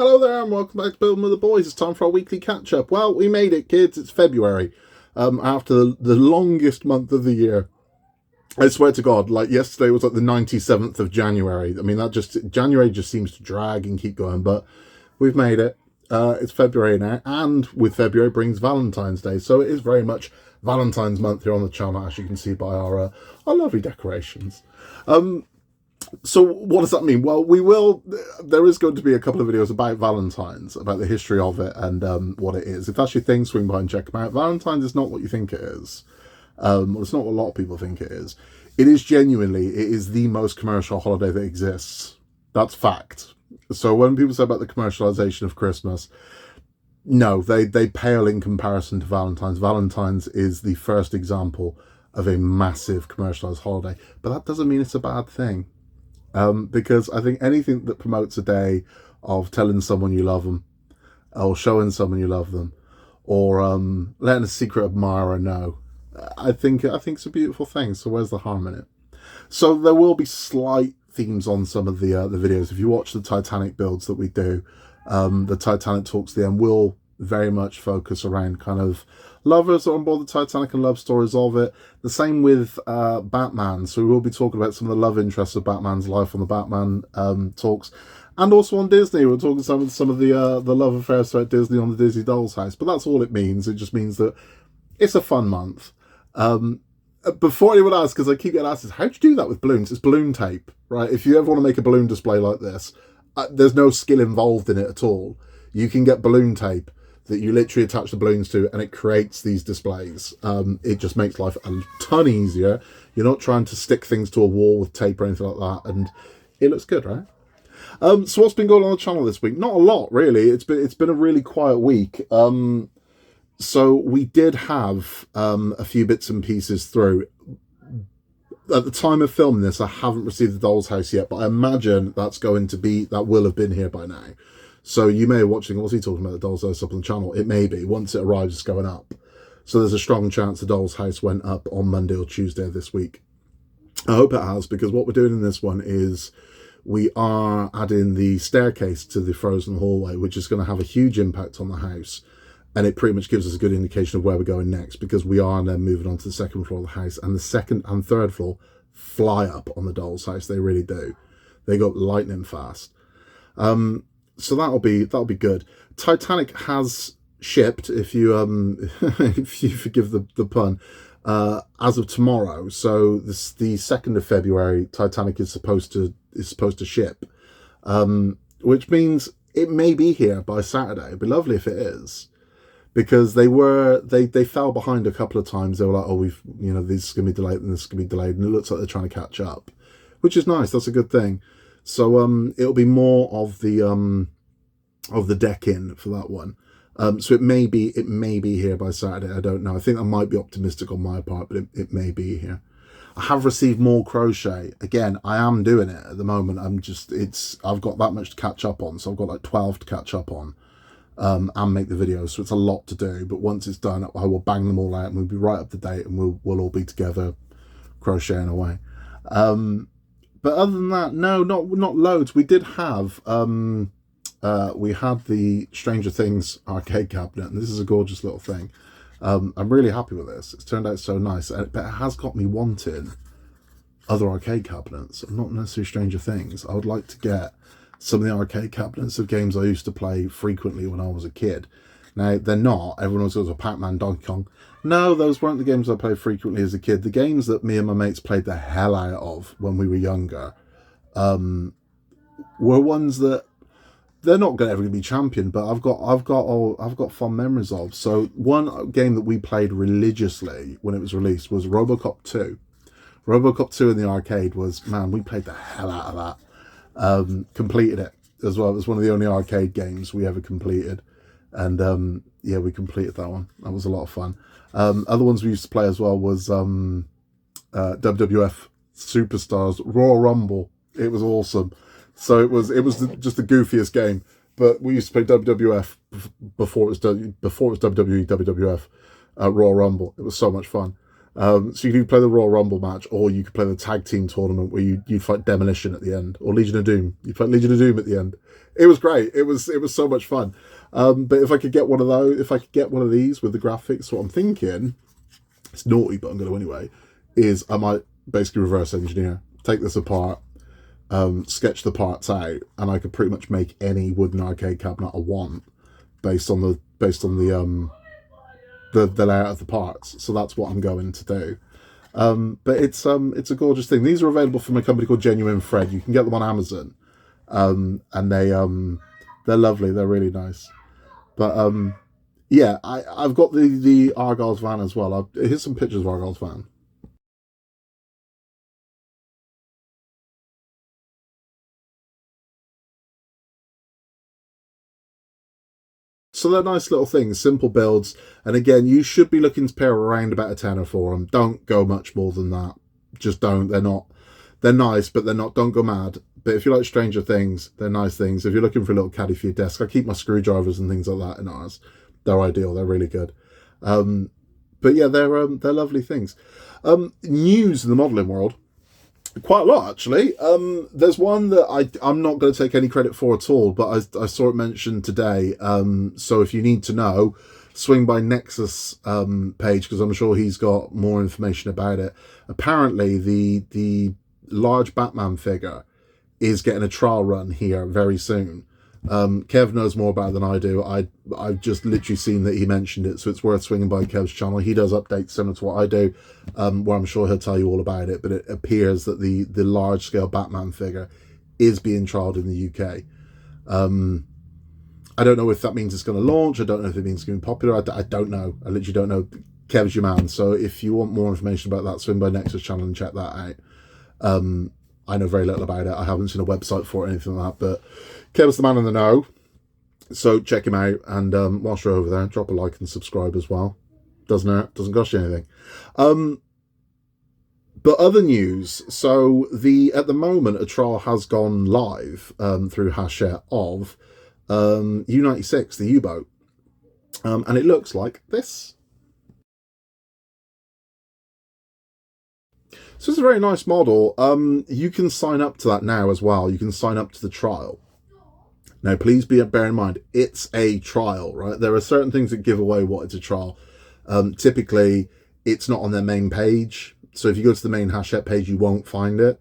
Hello there and welcome back to Building with the Boys. It's time for our weekly catch-up. Well, we made it, kids. It's February. After the longest month of the year. I swear to God, like yesterday was like the 97th of January. I mean, January just seems to drag and keep going, but we've made it. It's February now, and with February brings Valentine's Day. So it is very much Valentine's month here on the channel, as you can see by our lovely decorations. So what does that mean? Well, there is going to be a couple of videos about Valentine's, about the history of it and what it is. If that's your thing, swing by and check them out. Valentine's is not what you think it is. It's not what a lot of people think it is. It is the most commercial holiday that exists. That's fact. So when people say about the commercialization of Christmas, no, they pale in comparison to Valentine's. Valentine's is the first example of a massive commercialized holiday, but that doesn't mean it's a bad thing. Because I think anything that promotes a day of telling someone you love them, or showing someone you love them, or letting a secret admirer know, I think it's a beautiful thing. So where's the harm in it? So there will be slight themes on some of the videos. If you watch the Titanic builds that we do, the Titanic talks to the end will very much focus around kind of lovers that are on board the Titanic and love stories of it. The same with Batman. So we will be talking about some of the love interests of Batman's life on the Batman talks. And also on Disney, we're talking some of the love affairs throughout Disney on the Disney Dolls House. But that's all it means. It just means that it's a fun month. Before anyone asks, because I keep getting asked, how do you do that with balloons? It's balloon tape, right? If you ever want to make a balloon display like this, there's no skill involved in it at all. You can get balloon tape that you literally attach the balloons to, and it creates these displays. It just makes life a ton easier. You're not trying to stick things to a wall with tape or anything like that, and it looks good, right? So what's been going on the channel this week? Not a lot, really. It's been a really quiet week. So we did have a few bits and pieces through. At the time of filming this, I haven't received the Doll's House yet, but I imagine that will have been here by now. So you may be watching, what's he talking about, the Doll's House up on the channel? It may be. Once it arrives, it's going up. So there's a strong chance the Doll's House went up on Monday or Tuesday of this week. I hope it has, because what we're doing in this one is we are adding the staircase to the frozen hallway, which is going to have a huge impact on the house. And it pretty much gives us a good indication of where we're going next, because we are then moving on to the second floor of the house. And the second and third floor fly up on the Doll's House. They really do. They go lightning fast. So that'll be good. Titanic has shipped, if you if you forgive the pun, as of tomorrow. So the 2nd of February, Titanic is supposed to ship, which means it may be here by Saturday. It'd be lovely if it is, because they fell behind a couple of times. They were like, oh, this is gonna be delayed and this is gonna be delayed, and it looks like they're trying to catch up, which is nice. That's a good thing. So it'll be more of the deck in for that one. So it may be here by Saturday. I don't know. I think I might be optimistic on my part, but it may be here. I have received more crochet. Again, I am doing it at the moment. I've got that much to catch up on. So I've got like 12 to catch up on and make the videos. So it's a lot to do. But once it's done, I will bang them all out and we'll be right up to date, and we'll all be together crocheting away. But other than that, no, not loads. We did have we had the Stranger Things arcade cabinet, and this is a gorgeous little thing. I'm really happy with this. It's turned out so nice, but it has got me wanting other arcade cabinets, not necessarily Stranger Things. I would like to get some of the arcade cabinets of games I used to play frequently when I was a kid. Now, they're not. Everyone always goes, Pac-Man, Donkey Kong. No, those weren't the games I played frequently as a kid. The games that me and my mates played the hell out of when we were younger were ones that they're not ever going to be championed, but I've got fond memories of. So one game that we played religiously when it was released was RoboCop 2. RoboCop 2 in the arcade was, man, we played the hell out of that. Completed it as well. It was one of the only arcade games we ever completed. And yeah, we completed that one. That was a lot of fun. Other ones we used to play as well was WWF Superstars Royal Rumble. It was awesome. So it was just the goofiest game. But we used to play WWF before it was WWE WWF Royal Rumble. It was so much fun. So you could play the Royal Rumble match, or you could play the tag team tournament where you'd fight Demolition at the end, or Legion of Doom. You'd fight Legion of Doom at the end. It was great. It was so much fun. But if I could get one of those, if I could get one of these with the graphics, what I'm thinking, it's naughty, but I'm going to anyway, is I might basically reverse engineer, take this apart, sketch the parts out, and I could pretty much make any wooden arcade cabinet I want based on the layout of the parts. So that's what I'm going to do. But it's a gorgeous thing. These are available from a company called Genuine Fred. You can get them on Amazon, and they're lovely. They're really nice. But yeah, I've got the Argyle's van as well. Here's some pictures of Argyle's van. So they're nice little things, simple builds. And again, you should be looking to pay around about a tenner for them. Don't go much more than that. Just don't. They're nice, but they're not, don't go mad. But if you like Stranger Things, they're nice things. If you're looking for a little caddy for your desk, I keep my screwdrivers and things like that in ours. They're ideal. They're really good. But yeah, they're lovely things. News in the modelling world. Quite a lot, actually. There's one that I'm not going to take any credit for at all, but I saw it mentioned today. So if you need to know, swing by Nexus page, because I'm sure he's got more information about it. Apparently, the large Batman figure is getting a trial run here very soon. Kev knows more about it than I do. I've just literally seen that he mentioned it, so it's worth swinging by Kev's channel. He does updates similar to what I do, where I'm sure he'll tell you all about it. But it appears that the large scale Batman figure is being trialed in the UK. I don't know if that means it's going to launch. I don't know if it means it's going to be popular. I don't know. I literally don't know. Kev's your man. So if you want more information about that, swing by Nexus channel and check that out. I know very little about it. I haven't seen a website for it or anything like that, but Kev's the man in the know. So check him out, and whilst you're over there, drop a like and subscribe as well. Doesn't hurt, doesn't cost you anything. But other news, so at the moment a trial has gone live through Hachette of U-96, the U-boat. And it looks like this. So it's a very nice model. You can sign up to that now as well. You can sign up to the trial. Now, please bear in mind, it's a trial, right? There are certain things that give away what it's a trial. Typically, it's not on their main page. So if you go to the main Hachette page, you won't find it.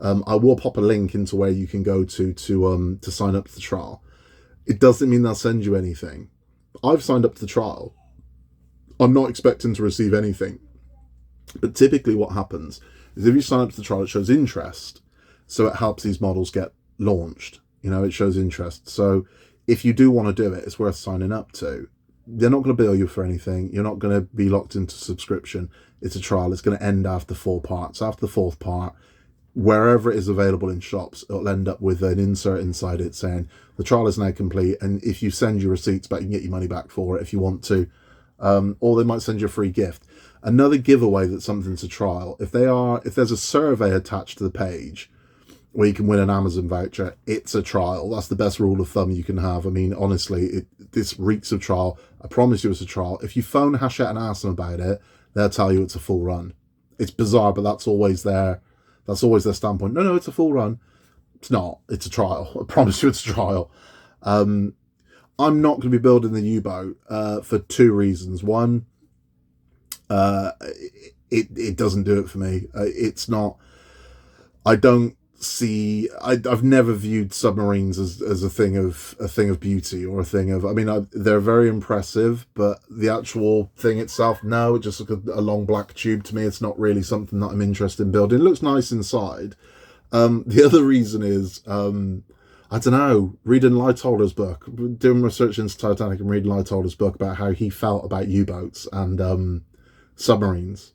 I will pop a link into where you can go to sign up to the trial. It doesn't mean they'll send you anything. I've signed up to the trial. I'm not expecting to receive anything. But typically what happens is if you sign up to the trial, it shows interest. So it helps these models get launched. You know, it shows interest. So if you do want to do it, it's worth signing up to. They're not going to bill you for anything. You're not going to be locked into subscription. It's a trial. It's going to end after 4 parts. After the 4th part, wherever it is available in shops, it'll end up with an insert inside it saying the trial is now complete. And if you send your receipts back, you can get your money back for it if you want to. Or they might send you a free gift. Another giveaway that something's a trial, if there's a survey attached to the page where you can win an Amazon voucher, it's a trial. That's the best rule of thumb you can have. I mean, honestly, this reeks of trial. I promise you it's a trial. If you phone Hachette and ask them about it, they'll tell you it's a full run. It's bizarre, but that's always their standpoint. No, it's a full run. It's not. It's a trial. I promise you it's a trial. I'm not going to be building the U-boat for 2 reasons. One, it doesn't do it for me. It's not. I don't see. I've never viewed submarines as a thing of beauty or a thing of. I mean, they're very impressive, but the actual thing itself, no, it just looks a long black tube to me. It's not really something that I'm interested in building. It looks nice inside. The other reason is, I don't know, reading Lightoll's book, doing research into Titanic and reading Lightoll's book about how he felt about U-boats and submarines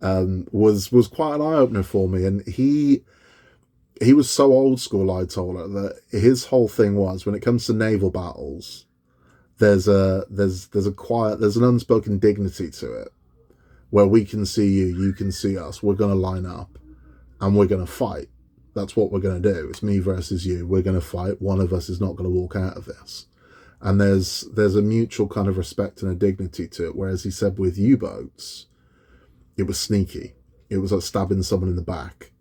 was quite an eye-opener for me. And he was so old school, Lightoller, that his whole thing was, when it comes to naval battles, there's an unspoken dignity to it, where we can see you, you can see us, we're going to line up and we're going to fight. That's what we're going to do. It's me versus you. We're going to fight. One of us is not going to walk out of this. And there's a mutual kind of respect and a dignity to it. Whereas he said with U-boats, it was sneaky. It was like stabbing someone in the back.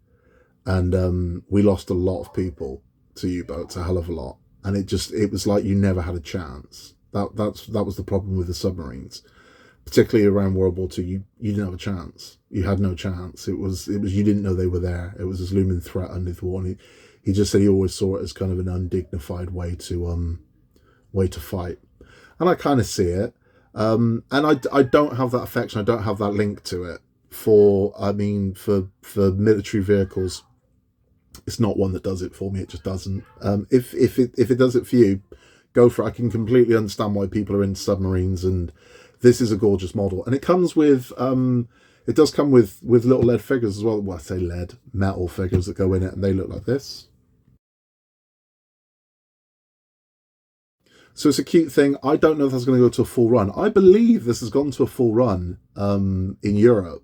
And we lost a lot of people to U-boats, a hell of a lot. and it was like you never had a chance. That was the problem with the submarines, particularly around World War II. You didn't have a chance. You had no chance. It was you didn't know they were there. It was this looming threat underneath the water. He just said he always saw it as kind of an undignified way to fight, and I kind of see it. And I don't have that affection. I don't have that link to it. For military vehicles, it's not one that does it for me. It just doesn't. If it does it for you, go for it. I can completely understand why people are into submarines, and this is a gorgeous model. And it comes with it does come with little lead figures as well. Well, I say lead, metal figures that go in it, and they look like this. So it's a cute thing. I don't know if that's going to go to a full run. I believe this has gone to a full run in Europe.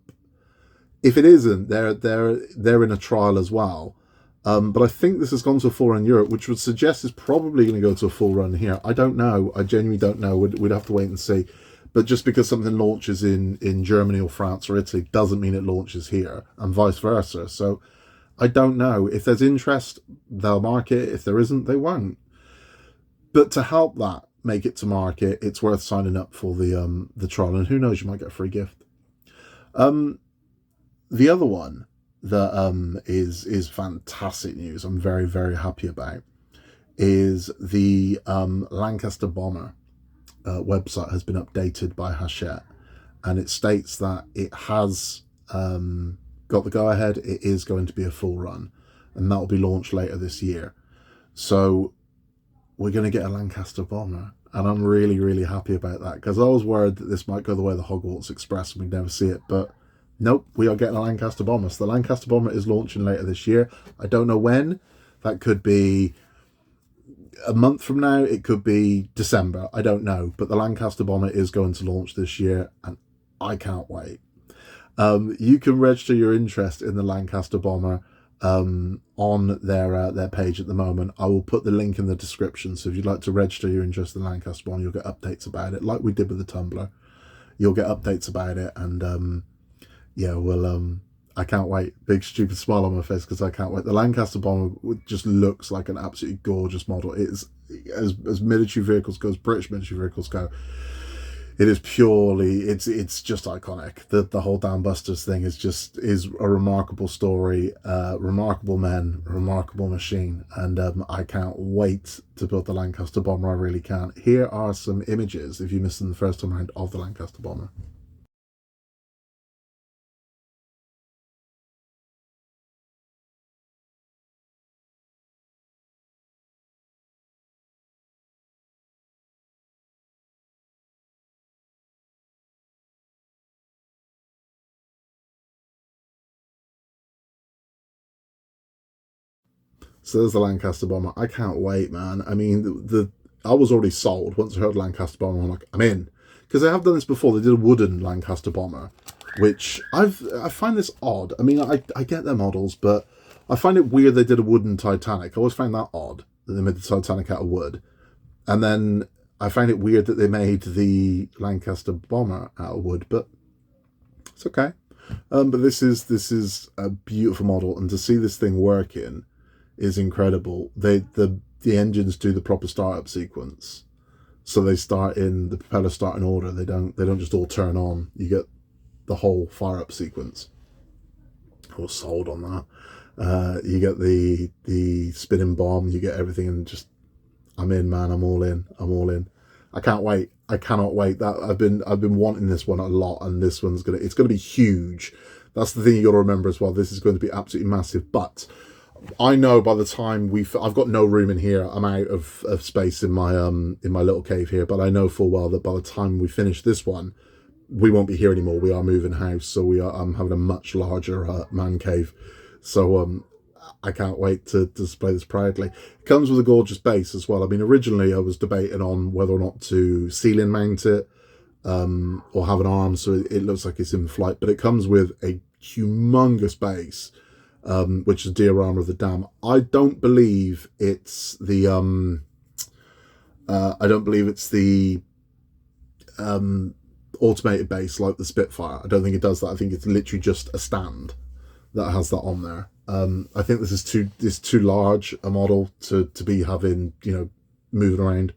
If it isn't, they're in a trial as well. But I think this has gone to a full run in Europe, which would suggest it's probably going to go to a full run here. I don't know. I genuinely don't know. We'd have to wait and see. But just because something launches in Germany or France or Italy doesn't mean it launches here, and vice versa. So I don't know. If there's interest, they'll market. If there isn't, they won't. But to help that make it to market, it's worth signing up for the trial, and who knows, you might get a free gift. The other one that is fantastic news, I'm very, very happy about, is the Lancaster bomber website has been updated by Hachette, and it states that it has got the go-ahead. It is going to be a full run, and that will be launched later this year. So we're going to get a Lancaster bomber, and I'm really, really happy about that, because I was worried that this might go the way of the Hogwarts Express and we'd never see it, but nope, we are getting a Lancaster bomber. So the Lancaster bomber is launching later this year. I don't know when. That could be a month from now. It could be December. I don't know. But the Lancaster bomber is going to launch this year, and I can't wait. You can register your interest in the Lancaster bomber on their page at the moment. I will put the link in the description. So if you'd like to register your interest in the Lancaster bomber, you'll get updates about it, like we did with the Tumbler. You'll get updates about it, and yeah, well, I can't wait. Big stupid smile on my face because I can't wait. The Lancaster bomber just looks like an absolutely gorgeous model. It is, as military vehicles go, as British military vehicles go, it is purely, it's just iconic. The whole Dan Busters thing is a remarkable story, remarkable men, remarkable machine, and I can't wait to build the Lancaster bomber. I really can't. Here are some images, if you missed them the first time around, of the Lancaster bomber. So there's the Lancaster bomber. I can't wait, man. I mean, I was already sold once I heard Lancaster bomber. I'm like, I'm in, because I have done this before. They did a wooden Lancaster bomber, which I find this odd. I mean, I get their models, but I find it weird they did a wooden Titanic. I always find that odd that they made the Titanic out of wood, and then I find it weird that they made the Lancaster bomber out of wood. But it's okay. But this is a beautiful model, and to see this thing working is incredible. The engines do the proper startup sequence, so they start in the propellers start in order. They don't just all turn on. You get the whole fire up sequence. I was sold on that. You get the spinning bomb. You get everything, and just I'm in, man. I'm all in. I can't wait. I cannot wait. That I've been wanting this one a lot, and this one's it's gonna be huge. That's the thing you got to remember as well. This is going to be absolutely massive, but I know by the time I've got no room in here. I'm out of space in my little cave here, but I know full well that by the time we finish this one, we won't be here anymore. We are moving house, so I'm having a much larger man cave. So I can't wait to display this proudly. It comes with a gorgeous base as well. I mean, originally I was debating on whether or not to ceiling mount it or have an arm so it looks like it's in flight, but it comes with a humongous base, which is diorama of the dam. I don't believe it's the automated base like the Spitfire. I don't think it does that. I think it's literally just a stand that has that on there. I think this is too large a model to be having, moving around.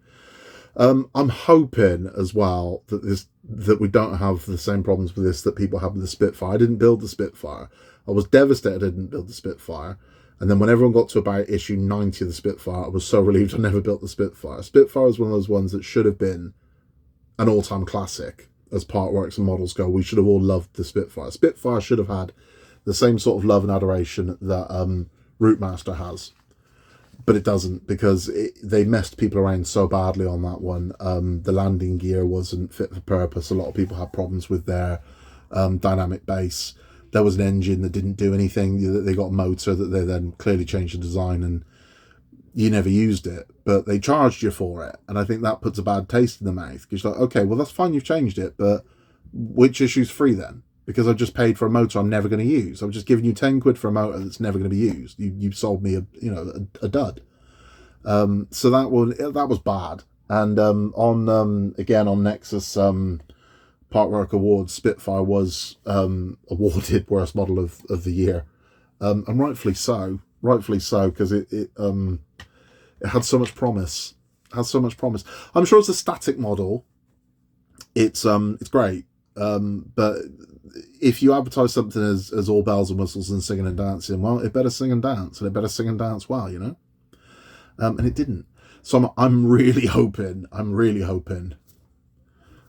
I'm hoping as well that we don't have the same problems with this that people have with the Spitfire. I didn't build the Spitfire. I was devastated I didn't build the Spitfire. And then when everyone got to about issue 90 of the Spitfire, I was so relieved I never built the Spitfire. Spitfire is one of those ones that should have been an all-time classic as partworks and models go. We should have all loved the Spitfire. Spitfire should have had the same sort of love and adoration that Rootmaster has. But it doesn't, because they messed people around so badly on that one. The landing gear wasn't fit for purpose. A lot of people had problems with their dynamic base. There was an engine that didn't do anything. They got a motor that they then clearly changed the design, and you never used it. But they charged you for it. And I think that puts a bad taste in the mouth. Because you're like, okay, well, that's fine, you've changed it, but which issue's free then? Because I've just paid for a motor I'm never going to use. I've just given you 10 quid for a motor that's never going to be used. You sold me a dud. So that was bad. And on Nexus Partwork Awards, Spitfire was awarded worst model of the year, and rightfully so, because it had so much promise. I'm sure it's a static model. It's great. But if you advertise something as all bells and whistles and singing and dancing, well, it better sing and dance, and it better sing and dance well, and it didn't. So I'm really hoping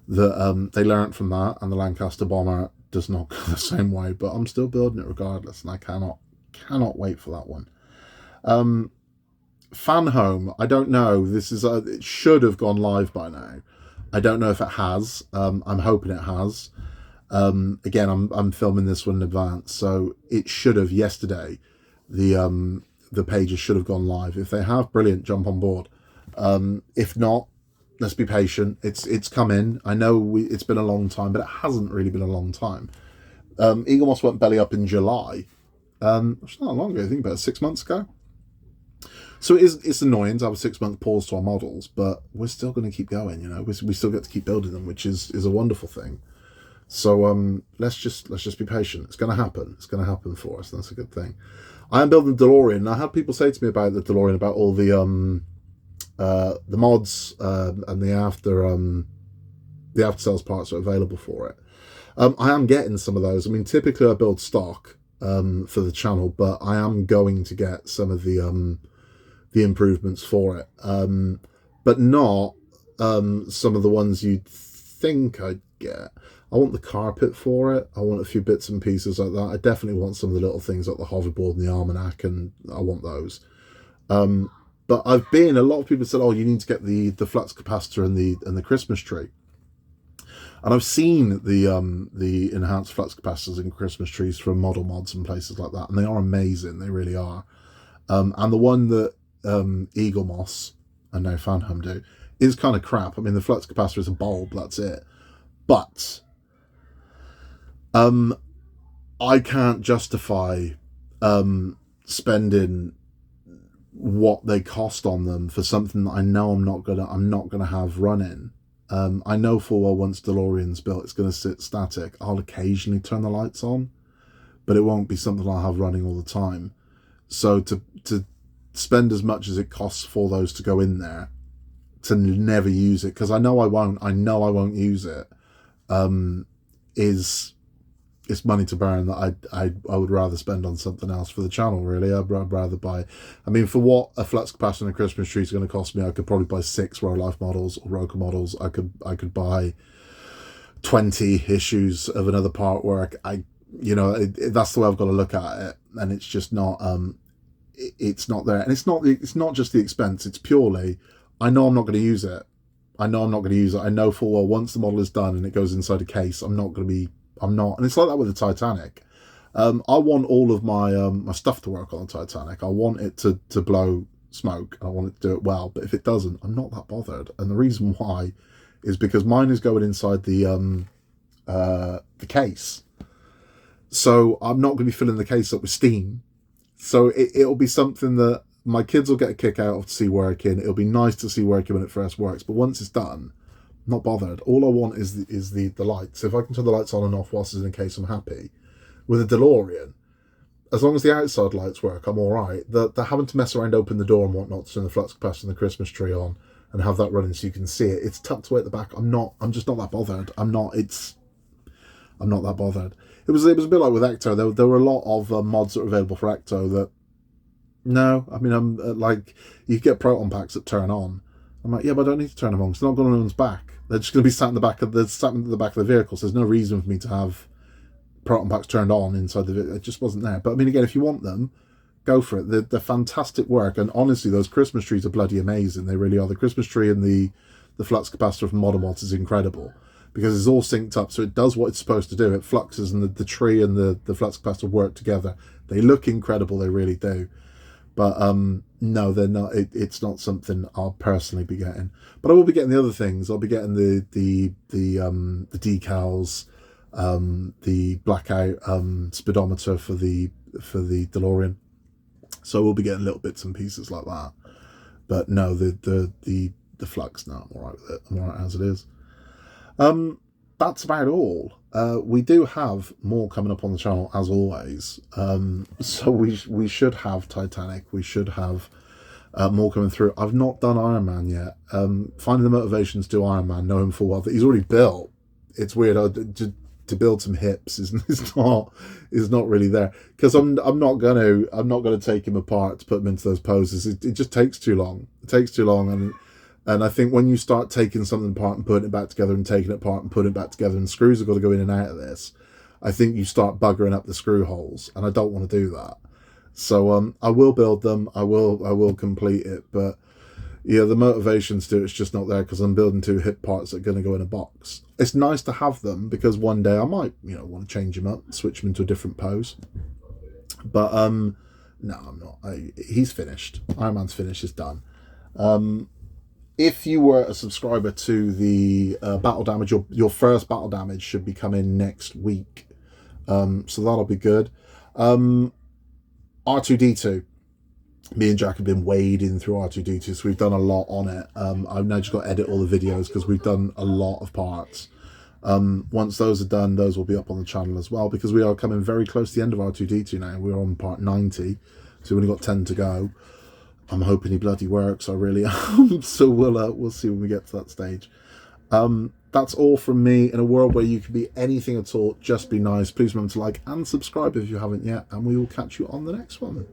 that they learned from that, and the Lancaster bomber does not go the same way. But I'm still building it regardless, and I cannot wait for that one. Fan Home, I don't know. It should have gone live by now. I don't know if it has. I'm hoping it has. Again, I'm filming this one in advance, so it should have yesterday. The pages should have gone live. If they have, brilliant, jump on board. If not, let's be patient. It's come in. I know it's been a long time, but it hasn't really been a long time. Eagle Moss went belly up in July. It's not long ago. I think about 6 months ago. So it's annoying to have a 6-month pause to our models, but we're still going to keep going. We still get to keep building them, which is a wonderful thing. So let's just be patient. It's going to happen. It's going to happen for us. That's a good thing. I am building the DeLorean. And I had people say to me about the DeLorean, about all the mods and the after sales parts are available for it. I am getting some of those. I mean, typically I build stock for the channel, but I am going to get some of the improvements for it, but not some of the ones you'd think I'd get. I want the carpet for it. I want a few bits and pieces like that. I definitely want some of the little things like the hoverboard and the almanac, and I want those. But a lot of people said, oh, you need to get the flux capacitor and the Christmas tree. And I've seen the enhanced flux capacitors and Christmas trees from Model Mods and places like that, and they are amazing. They really are. And the one that Eagle Moss and now Fan Home do is kind of crap. I mean, the flux capacitor is a bulb, that's it. But I can't justify spending what they cost on them for something that I know I'm not gonna have running. I know full well once DeLorean's built, it's gonna sit static. I'll occasionally turn the lights on, but it won't be something I'll have running all the time. So to spend as much as it costs for those to go in there, to never use it, because I know I won't use it, it's money to burn that I would rather spend on something else for the channel, really. I'd rather buy, I mean, for what a flux capacitor and a Christmas tree is going to cost me, I could probably buy 6 Row Life models or Roker models. I could buy 20 issues of another part work. That's the way I've got to look at it, and it's just not it's not there. And it's not just the expense, it's purely, I know I'm not going to use it. I know full well once the model is done and it goes inside a case, I'm not. And it's like that with the Titanic. I want all of my my stuff to work on the Titanic. I want it to blow smoke. I want it to do it well. But if it doesn't, I'm not that bothered. And the reason why is because mine is going inside the case. So I'm not going to be filling the case up with steam. So it'll be something that my kids will get a kick out of to see working. It'll be nice to see working when it first works. But once it's done, I'm not bothered. All I want is the lights. If I can turn the lights on and off whilst it's in a case, I'm happy. With a DeLorean, as long as the outside lights work, I'm all right. The having to mess around, open the door and whatnot to turn the flux capacitor and the Christmas tree on, and have that running so you can see it. It's tucked away at the back. I'm just not that bothered. I'm not that bothered. It was a bit like with Ecto. There were a lot of mods that were available for Ecto that, no, I mean, I'm like, you get proton packs that turn on. I'm like, yeah, but I don't need to turn them on because they're not going on anyone's back. They're just going to be sat in the back of the vehicle. So there's no reason for me to have proton packs turned on inside the vehicle. It just wasn't there. But I mean, again, if you want them, go for it. They're fantastic work. And honestly, those Christmas trees are bloody amazing. They really are. The Christmas tree and the flux capacitor from Modern Mods is incredible because it's all synced up. So it does what it's supposed to do. It fluxes and the tree and the flux capacitor work together. They look incredible. They really do. But no, they're not. It's not something I'll personally be getting. But I will be getting the other things. I'll be getting the decals, the blackout speedometer for the DeLorean. So we'll be getting little bits and pieces like that. But no, the flux. No, I'm alright with it. I'm alright as it is. That's about all. We do have more coming up on the channel as always. So we should have Titanic. We should have more coming through. I've not done Iron Man yet. Finding the motivations to do Iron Man, knowing full well that he's already built. It's weird to build some hips is not really there because I'm not gonna take him apart to put him into those poses. It just takes too long. It takes too long and I think when you start taking something apart and putting it back together and taking it apart and putting it back together and screws have got to go in and out of this, I think you start buggering up the screw holes and I don't want to do that. So I will build them. I will complete it. But yeah, the motivations to it's just not there because I'm building 2 hip parts that are going to go in a box. It's nice to have them because one day I might, want to change him up, switch him into a different pose. But no, I'm not. He's finished. Iron Man's finished. It's done. If you were a subscriber to the battle damage, your first battle damage should be coming next week. So that'll be good. R2-D2. Me and Jack have been wading through R2-D2, so we've done a lot on it. I've now just got to edit all the videos because we've done a lot of parts. Once those are done, those will be up on the channel as well because we are coming very close to the end of R2-D2 now. We're on part 90, so we've only got 10 to go. I'm hoping he bloody works. I really am. So we'll see when we get to that stage. That's all from me. In a world where you can be anything at all, just be nice. Please remember to like and subscribe if you haven't yet, and we will catch you on the next one.